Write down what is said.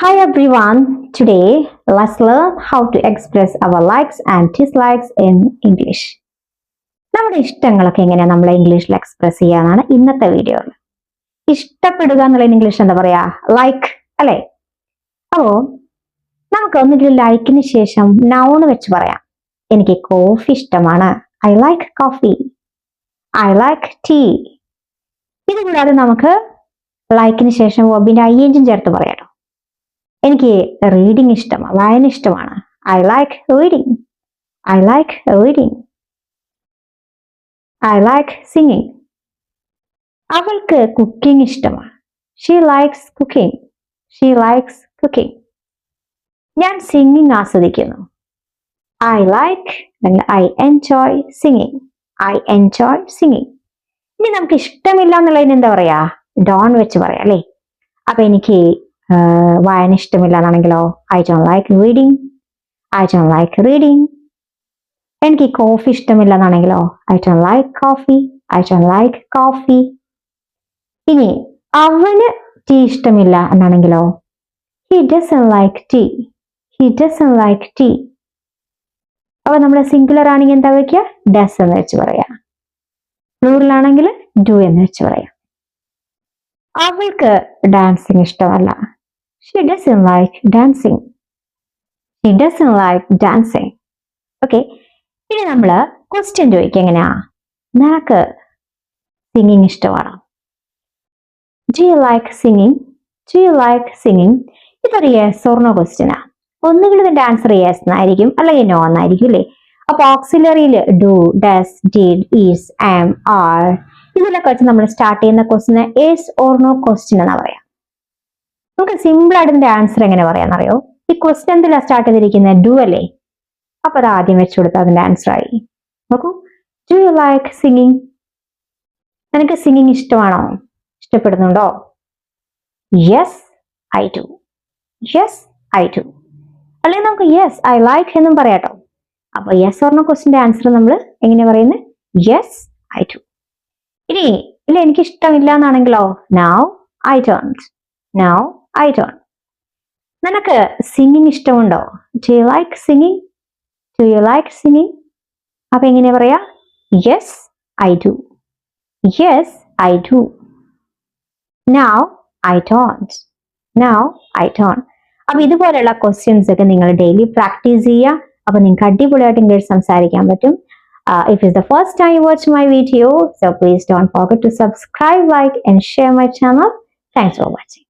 Hi everyone, today let's learn how to express our likes and dislikes in English. നമ്മുടെ ഇഷ്ടങ്ങളൊക്കെ എങ്ങനെയാ നമ്മൾ ഇംഗ്ലീഷിൽ express ചെയ്യാനാണ് ഇന്നത്തെ വീഡിയോയിൽ. ഇഷ്ടപ്പെടുക എന്നുള്ള ഇംഗ്ലീഷ് എന്താ പറയാ? ലൈക്ക് അല്ലേ? അപ്പോ നമുക്ക് ഒന്നുകിൽ ലൈക്കിന് ശേഷം നൗൺ വെച്ച് പറയാം. എനിക്ക് കോഫി ഇഷ്ടമാണ്. I like coffee. I like tea. ഇത് കൂടാതെ നമുക്ക് ലൈക്കിന് ശേഷം വെർബിന്റെ ing ചേർത്ത് പറയാം. എനിക്ക് റീഡിങ് ഇഷ്ടമാണ്, വായന ഇഷ്ടമാണ്. I like reading. I like reading. I like singing. അവൾക്ക് കുക്കിംഗ് ഇഷ്ടമാണ്. She likes cooking. She likes cooking. ഞാൻ സിംഗിങ് ആസ്വദിക്കുന്നു. I like I enjoy singing. I enjoy singing. ഇനി നമുക്ക് ഇഷ്ടമില്ല എന്നുള്ളതിന് എന്താ പറയാ? ഡോൺ വെച്ച് പറയാം അല്ലേ? അപ്പൊ എനിക്ക് വായന ഇഷ്ടമില്ല എന്നാണെങ്കിലോ I don't like reading. I don't like reading. എനിക്ക് കോഫി ഇഷ്ടമില്ല എന്നാണെങ്കിലോ I don't like coffee. I don't like coffee. ഇനി അവന് ടീ ഇഷ്ടമില്ല എന്നാണെങ്കിലോ he doesn't like tea. He doesn't like tea. അപ്പൊ നമ്മുടെ സിംഗുലർ ആണെങ്കിൽ എന്താ വയ്ക്കുക? ഡസ് എന്ന് വെച്ച് പറയാം. പ്ലൂറൽ ആണെങ്കിൽ ഡു എന്ന് വെച്ച് പറയാം. അവൾക്ക് ഡാൻസിങ് ഇഷ്ടമല്ല. She doesn't like dancing. She doesn't like dancing. Okay. ഇനി നമ്മൾ ക്വസ്റ്റ്യൻ ചോദിക്കുക എങ്ങനെയാ? നിനക്ക് സിംഗിങ് ഇഷ്ടമാണോ? Do you like singing? Do you like singing? ഇതൊരു യെസ് ഓർ നോ ക്വസ്റ്റ്യനാ. ഒന്നുകിൽ ഇതിന്റെ ആൻസർ യെസ് എന്നായിരിക്കും അല്ലെങ്കിൽ നോ എന്നായിരിക്കും അല്ലേ? അപ്പൊ ഓക്സിലറിയിൽ do, does, did, is, am, are ഇതിലൊക്കെ വെച്ച് നമ്മൾ സ്റ്റാർട്ട് ചെയ്യുന്ന ക്വസ്റ്റ്യന് യെസ് ഓർ നോ ക്വസ്റ്റ്യൻ എന്നാ പറയാം. നമുക്ക് സിമ്പിൾ ആയിട്ട് ഇതിന്റെ ആൻസർ എങ്ങനെ പറയാന്നറിയോ? ഈ ക്വസ്റ്റ്യൻ എന്തിലാ സ്റ്റാർട്ട് ചെയ്തിരിക്കുന്നത്? ഡു അല്ലേ? അപ്പൊ അത് ആദ്യം വെച്ചു കൊടുത്താൽ അതിന്റെ ആൻസർ ആയി. നോക്കൂ, ഡു യു ലൈക്ക് സിംഗിങ്? നിനക്ക് സിംഗിങ് ഇഷ്ടമാണോ? ഇഷ്ടപ്പെടുന്നുണ്ടോ? Yes I do. Yes I do. അല്ലെങ്കിൽ നമുക്ക് യെസ് ഐ ലൈക്ക് എന്നും പറയാട്ടോ. അപ്പൊ യെസ് ഓർണ ക്വസ്റ്റ്യന്റെ ആൻസർ നമ്മൾ എങ്ങനെ പറയുന്നത്? Yes I do. ഇനി ഇല്ല എനിക്ക് ഇഷ്ടമില്ല എന്നാണെങ്കിലോ no I don't. No I don't. നിനക്ക് സിംഗിങ് ഇഷ്ടമുണ്ടോ? Do you like singing? Do you like singing? അപ്പൊ എങ്ങനെ പറയാ? Yes I do. Yes I do. No I don't. No I don't. അപ്പൊ ഇതുപോലെയുള്ള ക്വസ്റ്റ്യൻസ് ഒക്കെ നിങ്ങൾ ഡെയിലി പ്രാക്ടീസ് ചെയ്യുക. അപ്പൊ നിങ്ങൾക്ക് അടിപൊളിയായിട്ട് ഇംഗ്ലീഷ് സംസാരിക്കാൻ പറ്റും. If it's the first time you watch my video, so please don't forget to subscribe, like and share my channel. Thanks for watching.